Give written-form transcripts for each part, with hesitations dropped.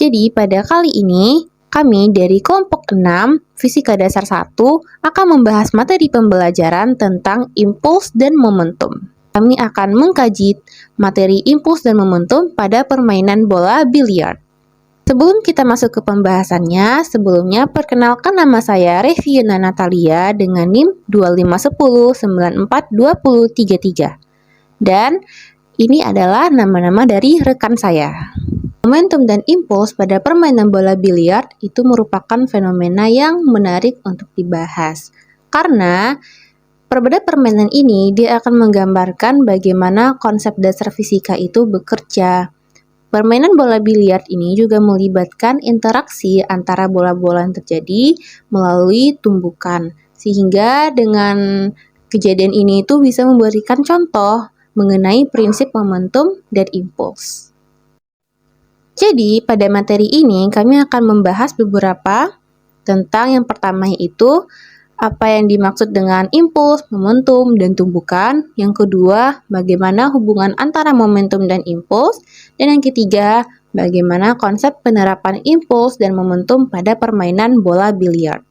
Jadi pada kali ini, kami dari kelompok 6, Fisika Dasar 1, akan membahas materi pembelajaran tentang impuls dan momentum. Kami akan mengkaji materi impuls dan momentum pada permainan bola biliar. Sebelum kita masuk ke pembahasannya, sebelumnya perkenalkan nama saya Reviana Natalia dengan NIM 2510942033. Dan ini adalah nama-nama dari rekan saya. Momentum dan impuls pada permainan bola biliar itu merupakan fenomena yang menarik untuk dibahas. Karena pada permainan ini dia akan menggambarkan bagaimana konsep dasar fisika itu bekerja. Permainan bola biliar ini juga melibatkan interaksi antara bola-bola yang terjadi melalui tumbukan. Sehingga dengan kejadian ini itu bisa memberikan contoh mengenai prinsip momentum dan impuls. Jadi, pada materi ini kami akan membahas beberapa tentang yang pertama yaitu apa yang dimaksud dengan impuls, momentum, dan tumbukan. Yang kedua, bagaimana hubungan antara momentum dan impuls. Dan yang ketiga, bagaimana konsep penerapan impuls dan momentum pada permainan bola biliar.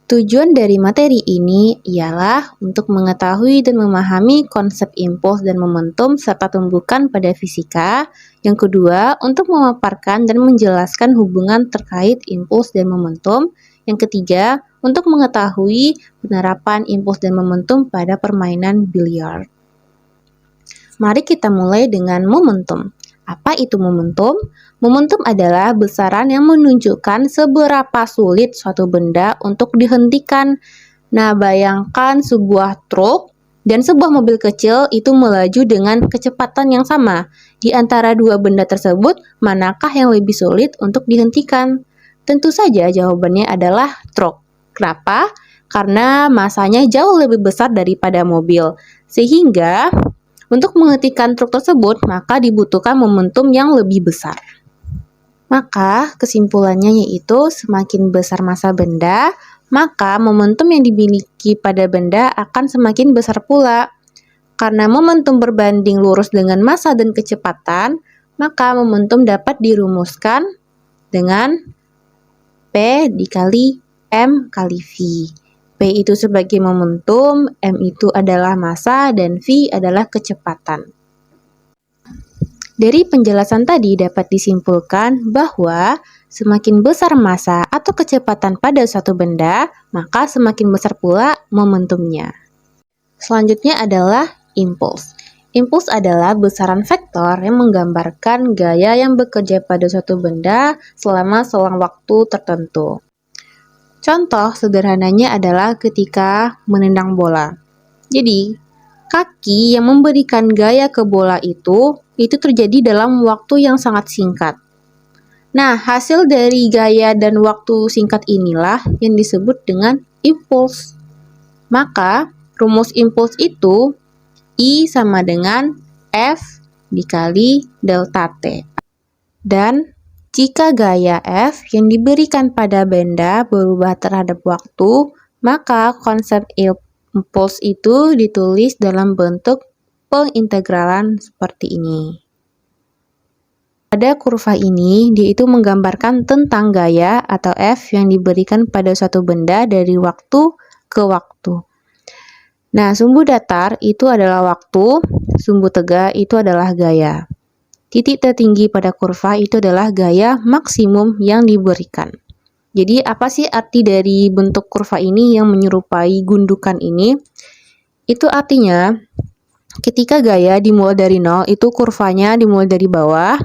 Tujuan dari materi ini ialah untuk mengetahui dan memahami konsep impuls dan momentum serta tumbukan pada fisika. Yang kedua, untuk memaparkan dan menjelaskan hubungan terkait impuls dan momentum. Yang ketiga, untuk mengetahui penerapan impuls dan momentum pada permainan biliar. Mari kita mulai dengan momentum. Apa itu momentum? Momentum adalah besaran yang menunjukkan seberapa sulit suatu benda untuk dihentikan. Nah, bayangkan sebuah truk dan sebuah mobil kecil itu melaju dengan kecepatan yang sama. Di antara dua benda tersebut, manakah yang lebih sulit untuk dihentikan? Tentu saja jawabannya adalah truk. Kenapa? Karena masanya jauh lebih besar daripada mobil. Sehingga untuk menghentikan truk tersebut, maka dibutuhkan momentum yang lebih besar. Maka kesimpulannya yaitu semakin besar massa benda, maka momentum yang dimiliki pada benda akan semakin besar pula. Karena momentum berbanding lurus dengan massa dan kecepatan, maka momentum dapat dirumuskan dengan P dikali M kali V. P itu sebagai momentum, M itu adalah massa, dan V adalah kecepatan. Dari penjelasan tadi dapat disimpulkan bahwa semakin besar massa atau kecepatan pada suatu benda, maka semakin besar pula momentumnya. Selanjutnya adalah impuls. Impuls adalah besaran vektor yang menggambarkan gaya yang bekerja pada suatu benda selama selang waktu tertentu. Contoh sederhananya adalah ketika menendang bola. Jadi, kaki yang memberikan gaya ke bola itu terjadi dalam waktu yang sangat singkat. Nah, hasil dari gaya dan waktu singkat inilah yang disebut dengan impuls. Maka, rumus impuls itu I sama dengan F dikali delta T. Dan jika gaya F yang diberikan pada benda berubah terhadap waktu, maka konsep impuls itu ditulis dalam bentuk pengintegralan seperti ini. Pada kurva ini, dia itu menggambarkan tentang gaya atau F yang diberikan pada suatu benda dari waktu ke waktu. Nah, sumbu datar itu adalah waktu, sumbu tegak itu adalah gaya. Titik tertinggi pada kurva itu adalah gaya maksimum yang diberikan. Jadi, apa sih arti dari bentuk kurva ini yang menyerupai gundukan ini? Itu artinya, ketika gaya dimulai dari 0, itu kurvanya dimulai dari bawah.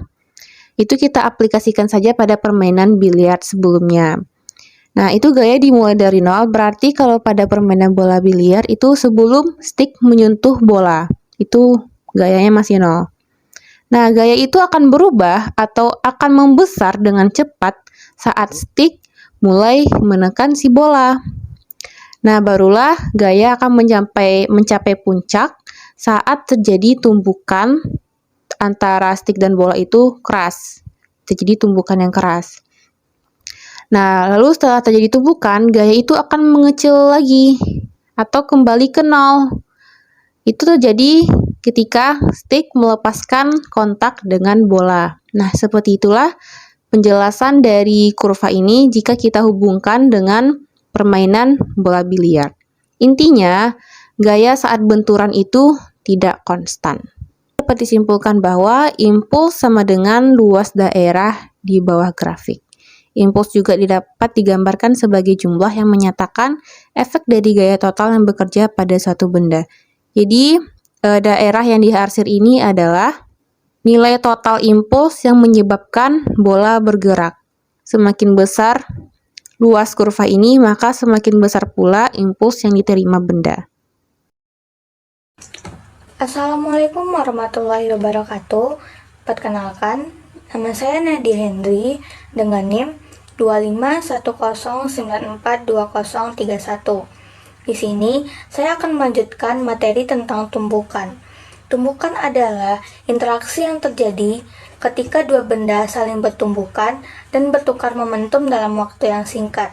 Itu kita aplikasikan saja pada permainan biliar sebelumnya. Nah, itu gaya dimulai dari 0, berarti kalau pada permainan bola biliar itu sebelum stick menyentuh bola, itu gayanya masih 0. Nah, gaya itu akan berubah atau akan membesar dengan cepat saat stick mulai menekan si bola. Nah, barulah gaya akan mencapai puncak saat terjadi tumbukan antara stick dan bola itu keras. Terjadi tumbukan yang keras. Nah, lalu setelah terjadi tumbukan, gaya itu akan mengecil lagi atau kembali ke 0. Itu terjadi ketika stick melepaskan kontak dengan bola. Nah, seperti itulah penjelasan dari kurva ini jika kita hubungkan dengan permainan bola biliar. Intinya, gaya saat benturan itu tidak konstan. Dapat disimpulkan bahwa impuls sama dengan luas daerah di bawah grafik. Impuls juga dapat digambarkan sebagai jumlah yang menyatakan efek dari gaya total yang bekerja pada suatu benda. Jadi, daerah yang diarsir ini adalah nilai total impuls yang menyebabkan bola bergerak. Semakin besar luas kurva ini, maka semakin besar pula impuls yang diterima benda. Assalamualaikum warahmatullahi wabarakatuh. Perkenalkan, nama saya Nadia Henry dengan NIM 25109420031. Di sini, saya akan melanjutkan materi tentang tumbukan. Tumbukan adalah interaksi yang terjadi ketika dua benda saling bertumbukan dan bertukar momentum dalam waktu yang singkat.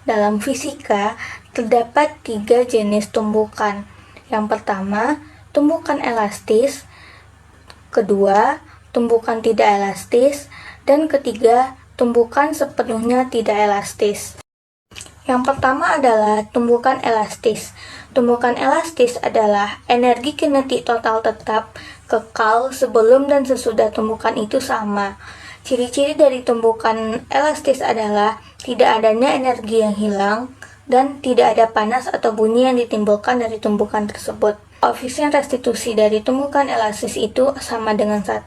Dalam fisika, terdapat 3 jenis tumbukan. Yang pertama, tumbukan elastis, kedua, tumbukan tidak elastis, dan ketiga, tumbukan sepenuhnya tidak elastis. Yang pertama adalah tumbukan elastis. Tumbukan elastis adalah energi kinetik total tetap kekal sebelum dan sesudah tumbukan itu sama. Ciri-ciri dari tumbukan elastis adalah tidak adanya energi yang hilang dan tidak ada panas atau bunyi yang ditimbulkan dari tumbukan tersebut. Koefisien restitusi dari tumbukan elastis itu sama dengan 1.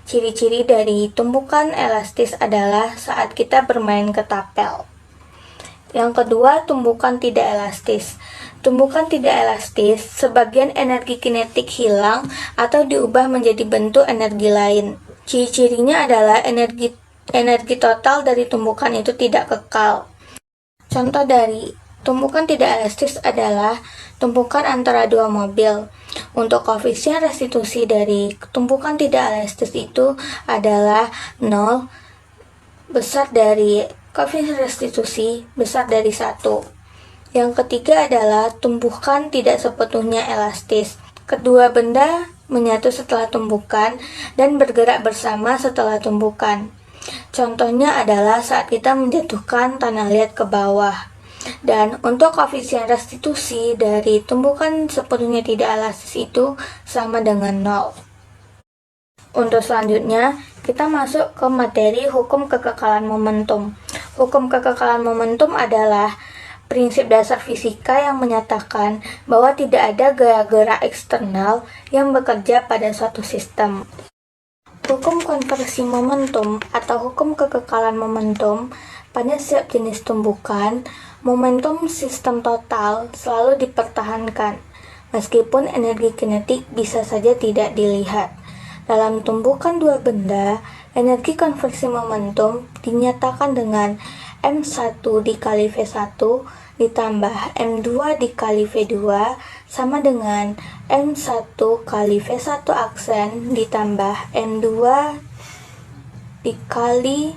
Ciri-ciri dari tumbukan elastis adalah saat kita bermain ketapel. Yang kedua, tumbukan tidak elastis. Tumbukan tidak elastis, sebagian energi kinetik hilang atau diubah menjadi bentuk energi lain. Ciri-cirinya adalah energi total dari tumbukan itu tidak kekal. Contoh dari tumbukan tidak elastis adalah tumpukan antara dua mobil. Untuk koefisien restitusi dari tumpukan tidak elastis itu adalah 0 besar dari koefisien restitusi besar dari 1. Yang ketiga adalah tumbukan tidak sepenuhnya elastis. Kedua benda menyatu setelah tumbukan dan bergerak bersama setelah tumbukan. Contohnya adalah saat kita menjatuhkan tanah liat ke bawah. Dan untuk koefisien restitusi dari tumbukan sepenuhnya tidak elastis itu sama dengan 0. Untuk selanjutnya, kita masuk ke materi hukum kekekalan momentum. Hukum kekekalan momentum adalah prinsip dasar fisika yang menyatakan bahwa tidak ada gaya gerak eksternal yang bekerja pada suatu sistem. Hukum konversi momentum atau hukum kekekalan momentum pada setiap jenis tumbukan, momentum sistem total selalu dipertahankan, meskipun energi kinetik bisa saja tidak dilihat. Dalam tumbukan dua benda, energi konversi momentum dinyatakan dengan M1 dikali V1 ditambah M2 dikali V2 sama dengan M1 kali V1 aksen ditambah M2 dikali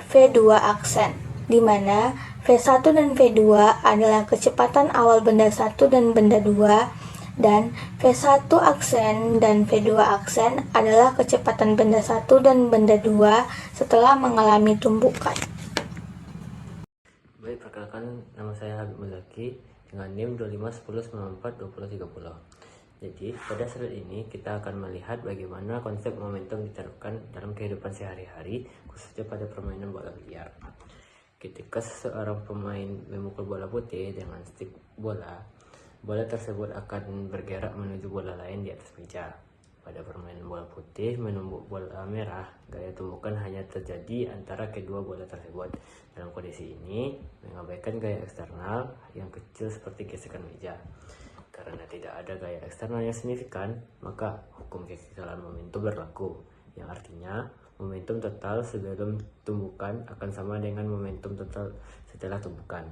V2 aksen, di mana V1 dan V2 adalah kecepatan awal benda 1 dan benda 2, dan V1 aksen dan V2 aksen adalah kecepatan benda 1 dan benda 2 setelah mengalami tumbukan. Baik, perkenalkan, nama saya Habib Muzaki dengan NIM 2510942030. Jadi, pada slide ini kita akan melihat bagaimana konsep momentum diterapkan dalam kehidupan sehari-hari, khususnya pada permainan bola biliar. Ketika seorang pemain memukul bola putih dengan stik bola, bola tersebut akan bergerak menuju bola lain di atas meja. Pada permainan bola putih menumbuk bola merah, gaya tumbukan hanya terjadi antara kedua bola tersebut. Dalam kondisi ini, mengabaikan gaya eksternal yang kecil seperti gesekan meja. Karena tidak ada gaya eksternal yang signifikan, maka hukum kekekalan momentum berlaku, yang artinya momentum total sebelum tumbukan akan sama dengan momentum total setelah tumbukan.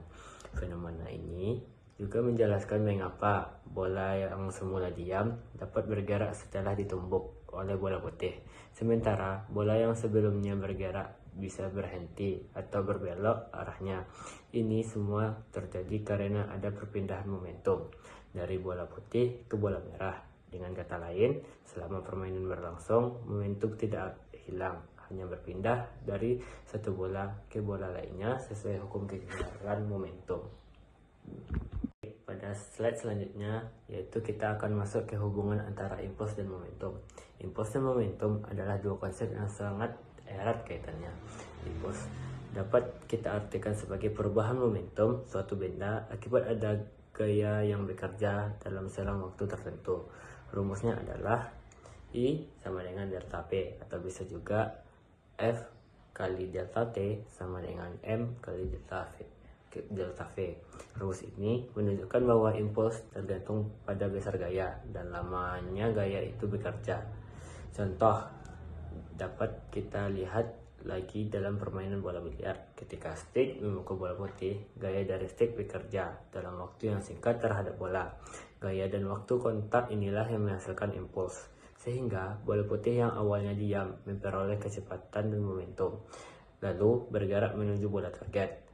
Fenomena ini juga menjelaskan mengapa bola yang semula diam dapat bergerak setelah ditumbuk oleh bola putih, sementara bola yang sebelumnya bergerak bisa berhenti atau berbelok arahnya. Ini semua terjadi karena ada perpindahan momentum dari bola putih ke bola merah. Dengan kata lain, selama permainan berlangsung, momentum tidak hilang, hanya berpindah dari satu bola ke bola lainnya sesuai hukum kegerakan momentum. Pada slide selanjutnya, yaitu kita akan masuk ke hubungan antara impuls dan momentum. Impuls dan momentum adalah dua konsep yang sangat erat kaitannya. Impuls dapat kita artikan sebagai perubahan momentum suatu benda akibat ada gaya yang bekerja dalam selang waktu tertentu. Rumusnya adalah I sama dengan delta P, atau bisa juga F kali delta T sama dengan M kali delta V. Rumus ini menunjukkan bahwa impuls tergantung pada besar gaya dan lamanya gaya itu bekerja. Contoh dapat kita lihat lagi dalam permainan bola biliar. Ketika stick memukul bola putih, gaya dari stick bekerja dalam waktu yang singkat terhadap bola. Gaya dan waktu kontak inilah yang menghasilkan impuls, sehingga bola putih yang awalnya diam memperoleh kecepatan dan momentum, lalu bergerak menuju bola target.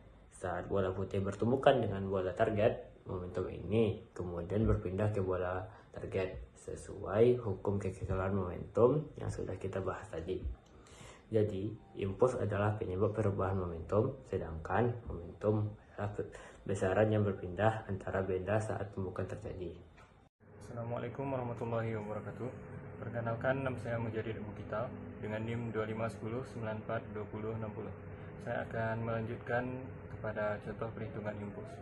Saat bola putih bertumbukan dengan bola target, momentum ini kemudian berpindah ke bola target sesuai hukum kekekalan momentum yang sudah kita bahas tadi. Jadi, impuls adalah penyebab perubahan momentum, sedangkan momentum adalah besaran yang berpindah antara benda saat pembukaan terjadi. Assalamualaikum warahmatullahi wabarakatuh. Perkenalkan, nama saya Mujadid Abu Kital dengan NIM 2510942060. Saya akan melanjutkan kepada contoh perhitungan impuls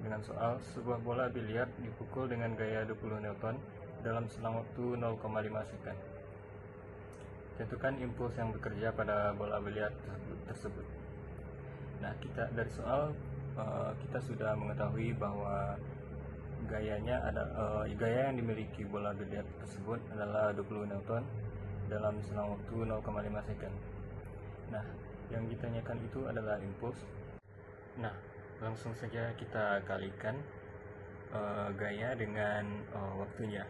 dengan soal sebuah bola biliar dipukul dengan gaya 20 Newton dalam selang waktu 0,5 second. Tentukan impuls yang bekerja pada bola biliar tersebut. Nah, dari soal kita sudah mengetahui bahwa gaya yang dimiliki bola biliar tersebut adalah 20 Newton dalam selang waktu 0,5 second. Nah, yang ditanyakan itu adalah impuls. Nah, langsung saja kita kalikan gaya dengan waktunya,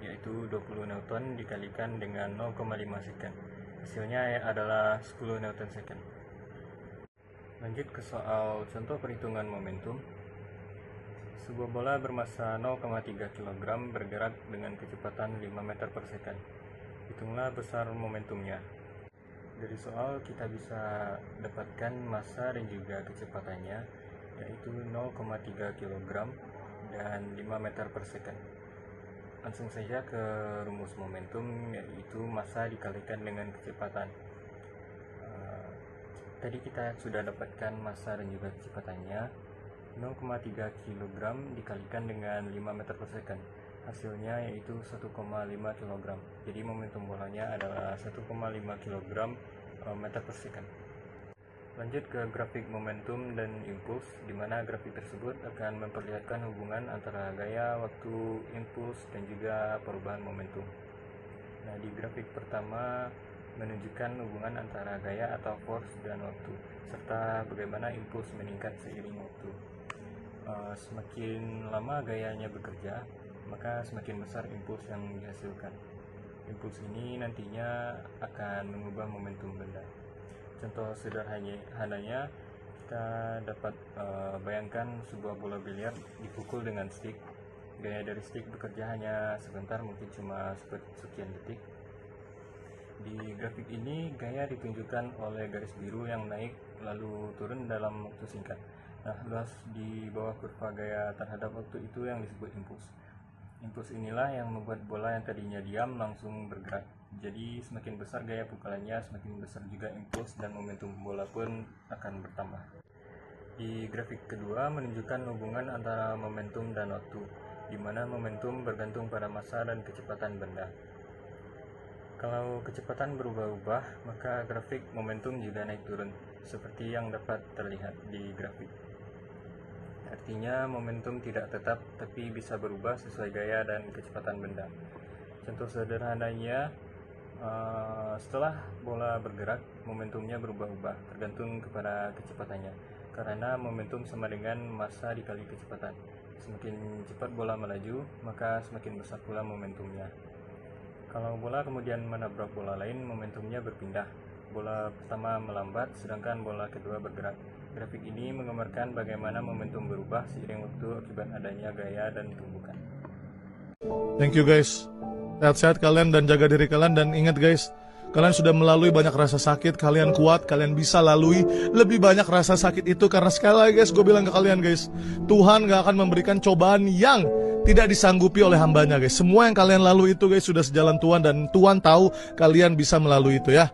yaitu 20 Newton dikalikan dengan 0,5 second. Hasilnya adalah 10 Newton second. Lanjut ke soal contoh perhitungan momentum. Sebuah bola bermassa 0,3 kg bergerak dengan kecepatan 5 meter per second. Hitunglah besar momentumnya. Dari soal kita bisa dapatkan massa dan juga kecepatannya, yaitu 0,3 kg dan 5 meter per second. Langsung saja ke rumus momentum, yaitu massa dikalikan dengan kecepatan. Tadi kita sudah dapatkan massa dan juga kecepatannya. 0,3 kg dikalikan dengan 5 meter per second. Hasilnya yaitu 1,5 kg. Jadi momentum bolanya adalah 1,5 kg meter per second. Lanjut ke grafik momentum dan impuls, di mana grafik tersebut akan memperlihatkan hubungan antara gaya, waktu, impuls, dan juga perubahan momentum. Nah, di grafik pertama menunjukkan hubungan antara gaya atau force dan waktu, serta bagaimana impuls meningkat seiring waktu. Semakin lama gayanya bekerja, maka semakin besar impuls yang dihasilkan. Impuls ini nantinya akan mengubah momentum benda. Contoh sederhananya, kita dapat bayangkan sebuah bola biliar dipukul dengan stick. Gaya dari stick bekerja hanya sebentar, mungkin cuma sekian detik. Di grafik ini, gaya ditunjukkan oleh garis biru yang naik lalu turun dalam waktu singkat. Nah, luas di bawah kurva gaya terhadap waktu itu yang disebut impuls. Impuls inilah yang membuat bola yang tadinya diam langsung bergerak. Jadi semakin besar gaya pukulannya, semakin besar juga impuls dan momentum bola pun akan bertambah. Di grafik kedua menunjukkan hubungan antara momentum dan waktu, di mana momentum bergantung pada massa dan kecepatan benda. Kalau kecepatan berubah-ubah, maka grafik momentum juga naik turun, seperti yang dapat terlihat di grafik. Artinya momentum tidak tetap, tapi bisa berubah sesuai gaya dan kecepatan benda. Contoh sederhananya, setelah bola bergerak, momentumnya berubah-ubah, tergantung kepada kecepatannya. Karena momentum sama dengan massa dikali kecepatan. Semakin cepat bola melaju, maka semakin besar pula momentumnya. Kalau bola kemudian menabrak bola lain, momentumnya berpindah. Bola pertama melambat, sedangkan bola kedua bergerak. Grafik ini menggambarkan bagaimana momentum berubah seiring waktu akibat adanya gaya dan tumbukan. Thank you guys. Sehat-sehat kalian dan jaga diri kalian, dan ingat guys, Kalian sudah melalui banyak rasa sakit, kalian kuat, kalian bisa lalui lebih banyak rasa sakit itu. Karena sekali lagi guys, gue bilang ke kalian guys, Tuhan gak akan memberikan cobaan yang tidak disanggupi oleh hambanya guys. Semua yang kalian lalui itu guys sudah sejalan Tuhan, dan Tuhan tahu kalian bisa melalui itu ya.